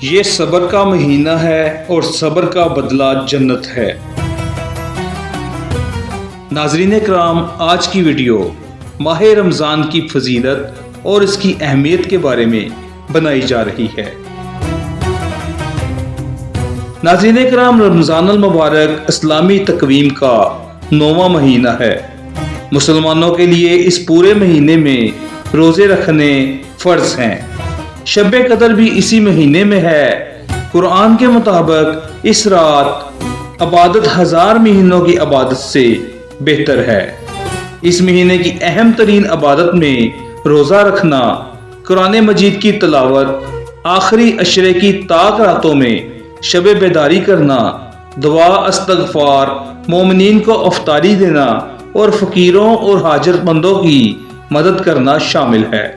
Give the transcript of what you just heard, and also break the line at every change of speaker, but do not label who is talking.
ये सब्र का महीना है और सब्र का बदला जन्नत है। नाज़रीन कराम, आज की वीडियो माह रमज़ान की फजीलत और इसकी अहमियत के बारे में बनाई जा रही है। नाज़रीन कराम, रमज़ान अल मुबारक इस्लामी तकवीम का 9वां महीना है। मुसलमानों के लिए इस पूरे महीने में रोज़े रखने फ़र्ज हैं। शब कदर भी इसी महीने में है। कुरान के मुताबिक इस रात इबादत 1000 महीनों की इबादत से बेहतर है। इस महीने की अहम तरीन इबादत में रोज़ा रखना, कुरान मजीद की तिलावत, आखिरी अशरे की ताक रातों में शब बेदारी करना, दुआ इस्तग़फ़ार, मोमिनीन को अफ्तारी देना और फ़कीरों और हाजतमंदों की मदद करना शामिल है।